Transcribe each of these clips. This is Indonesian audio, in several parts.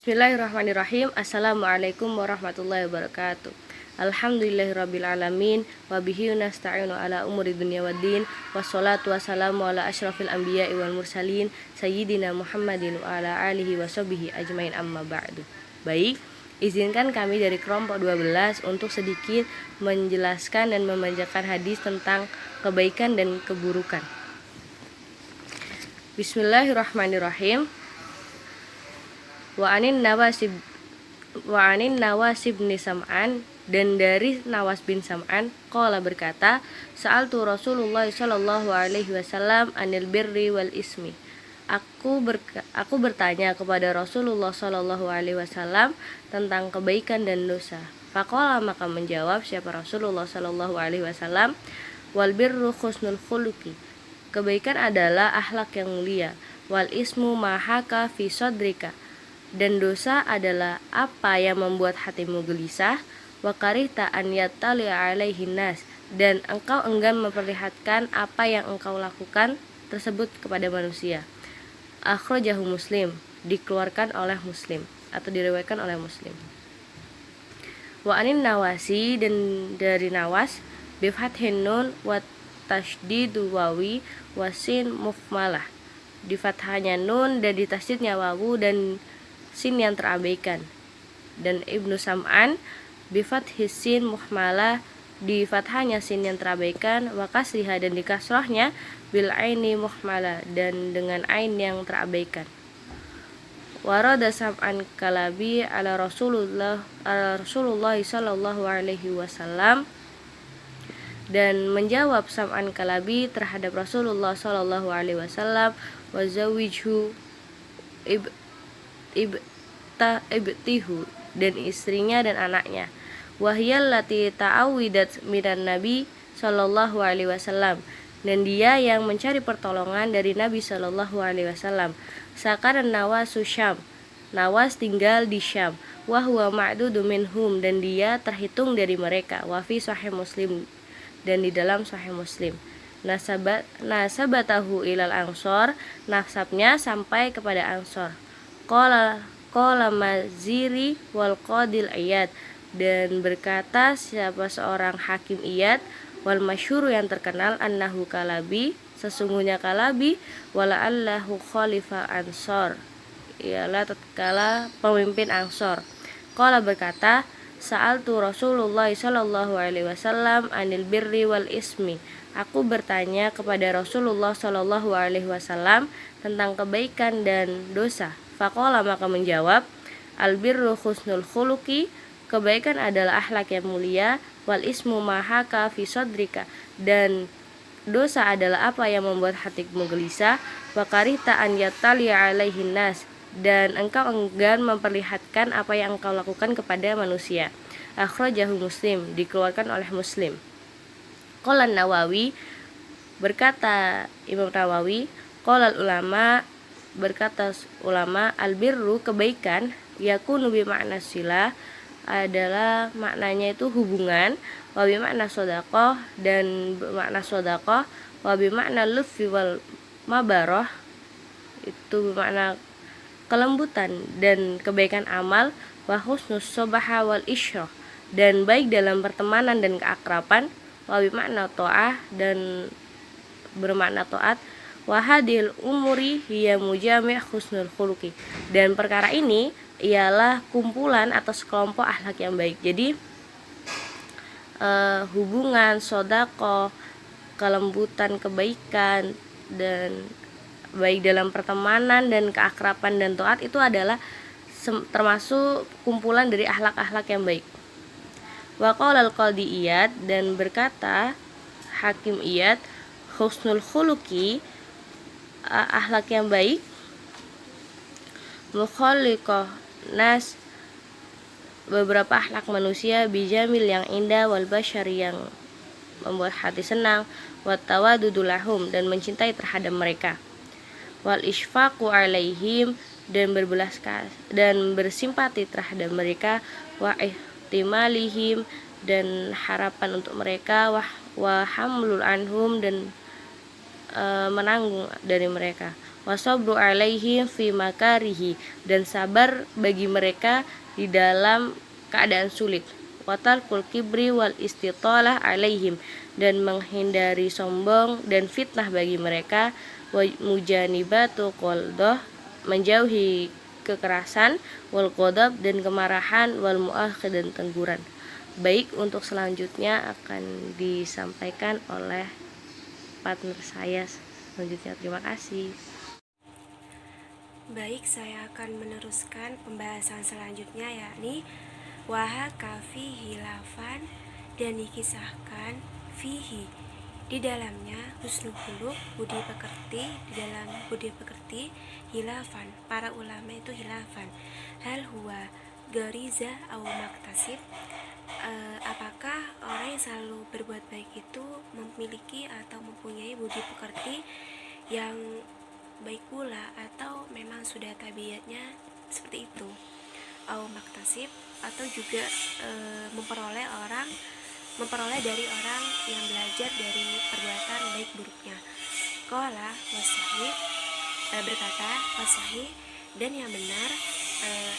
Bismillahirrahmanirrahim. Assalamualaikum warahmatullahi wabarakatuh. Alhamdulillahirrabbilalamin. Wabihi nasta'inu ala umuri dunia waddin. Wassalatu wassalamu ala ashrafil anbiya'i wal mursalin Sayyidina Muhammadin wa ala alihi wa sahbihi ajmain, amma ba'du. Baik, izinkan kami dari kelompok 12 untuk sedikit menjelaskan dan memanjakan hadis tentang kebaikan dan keburukan. Bismillahirrahmanirrahim. Wa anin Nawasib bin Sam'an, dan dari Nawas bin Sam'an qala berkata, sa'altu Rasulullah sallallahu alaihi wasallam anil birri wal ismi. Aku bertanya kepada Rasulullah sallallahu alaihi wasallam tentang kebaikan dan dosa. Faqala, maka menjawab siapa Rasulullah sallallahu alaihi wasallam, wal birru husnul khuluqi. Kebaikan adalah akhlak yang mulia. Wal ismu mahaka fi sadrika. Dan dosa adalah apa yang membuat hatimu gelisah. Wa karihta an yattali alaihin nas, dan engkau enggan memperlihatkan apa yang engkau lakukan tersebut kepada manusia. Akhrajahu Muslim, dikeluarkan oleh Muslim atau diriwayatkan oleh Muslim. Wa anin Nawasi, dan dari Nawas bi fathin nun wa tasdidu wawi wasin mufmalah, di fathahnya nun dan di tasdidnya wawu dan sin yang terabaikan. Dan Ibnu Sam'an bi fathis sin muhmalah, di fathahnya sin yang terabaikan, wa kasriha, dan di kasrahnya bil aini muhmalah, dan dengan ain yang terabaikan. Warada Sam'an Kalabi ala Rasulullah sallallahu alaihi wasallam, dan menjawab Sam'an Kalabi terhadap Rasulullah sallallahu alaihi wasallam, wa zawijhu ibtihu, dan istrinya dan anaknya. Wahyal lati ta'awidat minan Nabi sallallahu alaihi wasallam, dan dia yang mencari pertolongan dari Nabi sallallahu alaihi wasallam. Sakaran Nawasu Syam, Nawas tinggal di Syam. Wa huwa ma'dudu minhum, dan dia terhitung dari mereka. Wa fi sahih Muslim, dan di dalam sahih Muslim. Nasabatahu ilal Ansor, nasabnya sampai kepada Ansor. Qala Maziri wal Qadil Iyad, dan berkata siapa seorang hakim Iyad, wal masyhur yang terkenal, annahu Kalabi, sesungguhnya Kalabi, wala allahu khalifah Ansor, ialah tatkala pemimpin Ansor. Qala berkata, sa'altu Rasulullah sallallahu alaihi wasallam anil birri wal ismi. Aku bertanya kepada Rasulullah sallallahu alaihi wasallam tentang kebaikan dan dosa. Faqala, maka menjawab, albirru husnul khuluqi, kebaikan adalah akhlak yang mulia. Wal ismu mahaka fi sadrika, dan dosa adalah apa yang membuat hatimu gelisah. Wa karihta an yattali alaihin nas, dan engkau enggan memperlihatkan apa yang engkau lakukan kepada manusia. Akhrajahu Muslim, dikeluarkan oleh Muslim. Qala Nawawi, berkata Imam Nawawi, qala ulama, berkata ulama, albirru, kebaikan, yakunu bi makna silah, adalah maknanya itu hubungan, wa bi makna shadaqah, dan makna shadaqah, wa bi makna lutfi wal mabarah, itu bermakna kelembutan dan kebaikan amal, wa husnus sobaha wal isyrah, dan baik dalam pertemanan dan keakraban, wa bi makna ta'ah, dan bermakna taat, wahadil umuri hiya mujami' husnul khuluqi, dan perkara ini ialah kumpulan atau sekelompok akhlak yang baik. Jadi hubungan, sodako, kelembutan, kebaikan, dan baik dalam pertemanan dan keakraban dan taat itu adalah termasuk kumpulan dari akhlak-akhlak yang baik. Wa qala al-qadi Iyad, dan berkata hakim Iyad, husnul khuluqi, akhlak yang baik, mukhaliqah nas, beberapa akhlak manusia, bijamil yang indah, wal basyari yang membuat hati senang, wat tawadudu lahum, dan mencintai terhadap mereka, wal isfaqu alaihim, dan berbelas kasih dan bersimpati terhadap mereka, wa ihtimalihim, dan harapan untuk mereka, wa hamlul anhum, dan menanggung dari mereka, wasabru alaihim fi makarihi, dan sabar bagi mereka di dalam keadaan sulit, watarkul kibri wal istitalah alaihim, dan menghindari sombong dan fitnah bagi mereka, wa mujanibatu qaldah, menjauhi kekerasan, wal qadab, dan kemarahan, wal mu'akhid, dan teguran. Baik, untuk selanjutnya akan disampaikan oleh partner saya selanjutnya. Terima kasih. Baik, saya akan meneruskan pembahasan selanjutnya, yakni wahaka fihi lafan, dan dikisahkan fihi di dalamnya husnul khuluq, budi pekerti, di dalam budi pekerti, hilafan, para ulama itu hilafan, hal huwa gariza au maktasib, apakah orang yang selalu berbuat baik itu memiliki atau mempunyai budi pekerti yang baik pula, atau memang sudah tabiatnya seperti itu, au maktasib, atau juga memperoleh dari orang yang belajar dari perbuatan baik buruknya. Qala wasahih, berkata wasahih, dan yang benar,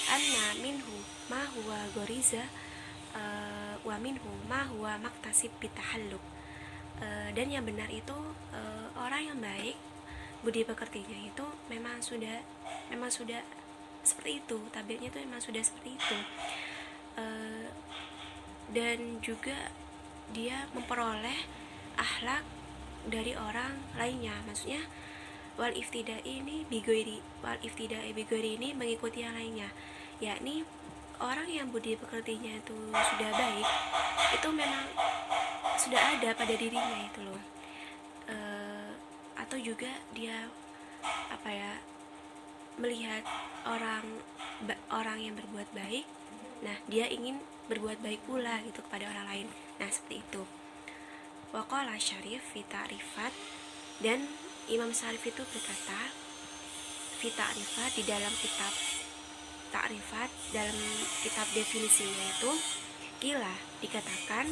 anna minhu ma huwa goriza, wa minhu ma huwa maktasib bitahalluk, dan yang benar itu, orang yang baik budi pekertinya itu memang sudah seperti itu, tabiatnya itu memang sudah seperti itu, dan juga dia memperoleh akhlak dari orang lainnya. Maksudnya wal iftidai ini mengikuti yang lainnya, yakni orang yang budi pekertinya itu sudah baik, itu memang sudah ada pada dirinya itu loh, atau juga dia melihat orang yang berbuat baik, nah dia ingin berbuat baik pula gitu kepada orang lain. Nah, seperti itu. Waqala Syarif fi ta'rifat, dan Imam Syarif itu berkata fi ta'rifat, di dalam kitab ta'rifat, dalam kitab definisinya itu, kila, dikatakan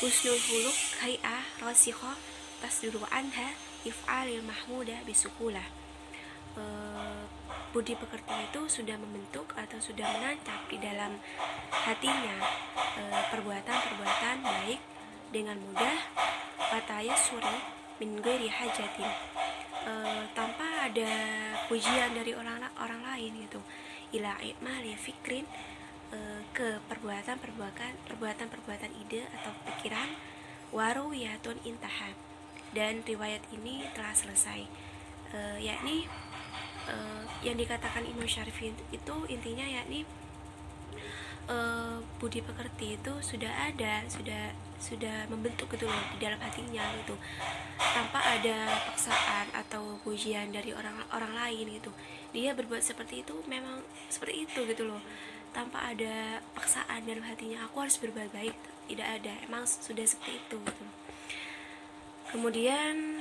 husnul huluk hay'ah rasikhoh tasduru anha if'alil mahmudah bisukulah, budi pekerti itu sudah membentuk atau sudah menancap di dalam hatinya perbuatan-perbuatan baik dengan mudah, wataya suri min ghairi hajatin, tanpa ada pujian dari orang lain gitu, ila i'mali fikrin, ke perbuatan ide atau pikiran, waruwiyatun intaha, dan riwayat ini telah selesai, yakni yang dikatakan Imam Syarif itu intinya yakni budi pekerti itu sudah ada, sudah membentuk gitu loh di dalam hatinya gitu, tanpa ada paksaan atau pujian dari orang lain gitu. Dia berbuat seperti itu memang seperti itu gitu loh, tanpa ada paksaan dalam hatinya, aku harus berbuat baik, tidak ada, emang sudah seperti itu gitu. Kemudian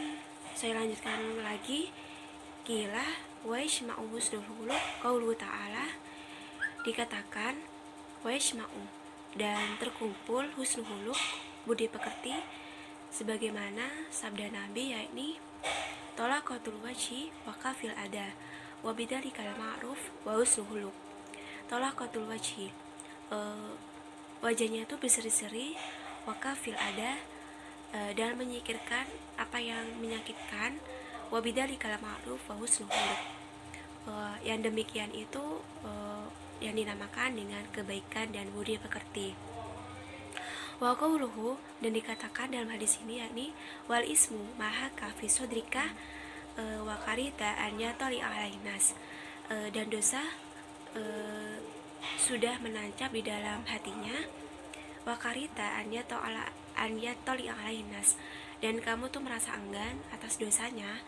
saya lanjutkan lagi, kila waishma'u husnul huluk qaulu ta'ala, dikatakan waishma'u, dan terkumpul husnul huluk, budi pekerti, sebagaimana sabda Nabi, yakni tolaqatul wajhi wa kafil ada wa bidalikal ma'ruf wa husnul huluk. Tolaqatul wajhi, wajahnya itu berseri-seri, wa kafil ada, dan menyingkirkan apa yang menyakitkan, wabidalikal ma'ruf wa husnul khuluq, yang demikian itu yang dinamakan dengan kebaikan dan budi pekerti. Wa qauluhu, dan dikatakan dalam hadis ini, yakni wal ismu maha kafi sodrika wa karita an yatali alainas, dan dosa sudah menancap di dalam hatinya, wa karita an yatali alainas, dan kamu tuh merasa enggan atas dosanya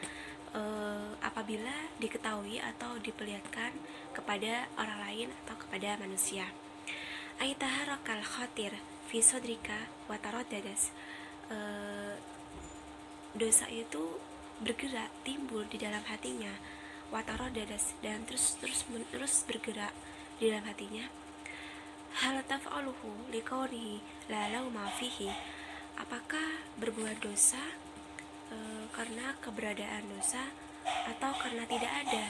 apabila diketahui atau diperlihatkan kepada orang lain atau kepada manusia. Aitaharakal khatir fi sodrika wa taraddadas, dosa itu bergerak, timbul di dalam hatinya, wa taraddadas, dan terus bergerak di dalam hatinya. Hal taf'aluhu liqaunihi la lauma fihi, apakah berbuat dosa karena keberadaan dosa atau karena tidak ada.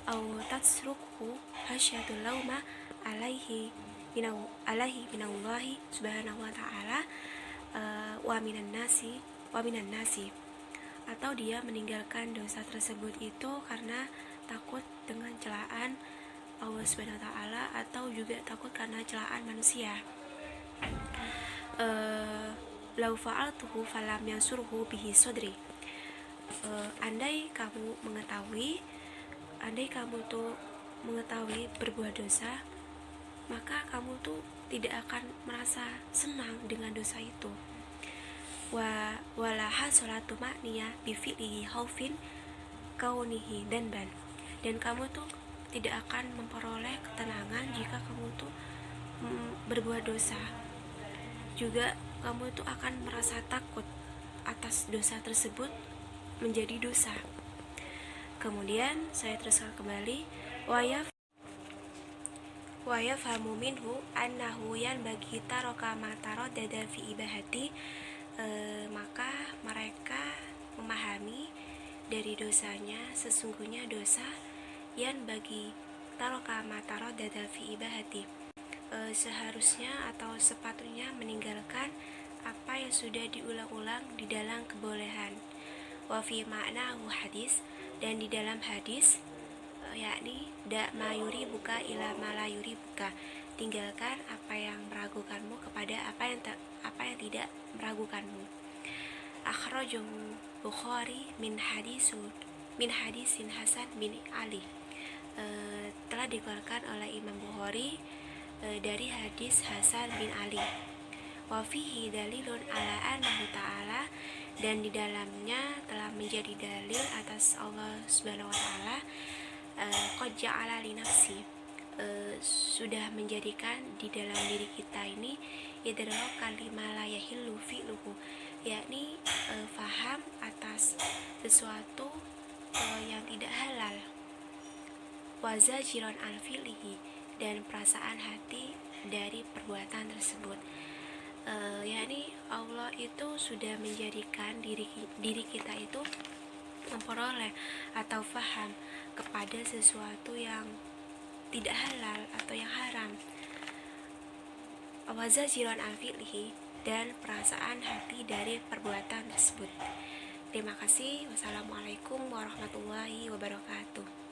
Au tatsruku hasyatul lauma alaihi minallahi subhanahu wa ta'ala wa minan nasi, atau dia meninggalkan dosa tersebut itu karena takut dengan celaan Allah Subhanahu wa ta'ala, atau juga takut karena celaan manusia. Lau fa'altuhu falam yansurhu bihi sodri. Andai kamu mengetahui berbuat dosa, maka kamu tuh tidak akan merasa senang dengan dosa itu. Walaha sholatu ma'niyah bifi'lihi haufin kaunihi dan kamu tuh tidak akan memperoleh ketenangan jika kamu tuh berbuat dosa. Juga kamu tuh akan merasa takut atas dosa tersebut menjadi dosa. Kemudian saya teruskan kembali, wa yafhamu minhu annahu yanbaghi taraka ma taraddada fi ibahati. Maka mereka memahami dari dosanya, sesungguhnya dosa yang bagi taraka ma taraddada fi ibahati, seharusnya atau sepatutnya meninggalkan apa yang sudah diulang-ulang di dalam kebolehan. Wa fi ma'nahu hadis, dan di dalam hadis yakni da mayuri buka ila malayuri buka, tinggalkan apa yang meragukanmu kepada apa yang tidak meragukanmu. Akhrajahu Bukhari min hadisin Hasan bin Ali, telah dikeluarkan oleh Imam Bukhari dari hadis Hasan bin Ali. Wa fihi dalilun ala annahu ta'ala, dan di dalamnya telah menjadi dalil atas Allah Subhanahu wa ta'ala qad ja'ala li nafsi, sudah menjadikan di dalam diri kita ini idraka lima la yahillu fi'luhu, yakni faham atas sesuatu yang tidak halal, wa zajiran al fi'lihi, dan perasaan hati dari perbuatan tersebut. Yakni Allah itu sudah menjadikan diri kita itu memperoleh atau faham kepada sesuatu yang tidak halal atau yang haram, wazajiran al-fi'lihi, dan perasaan hati dari perbuatan tersebut. Terima kasih. Wassalamualaikum warahmatullahi wabarakatuh.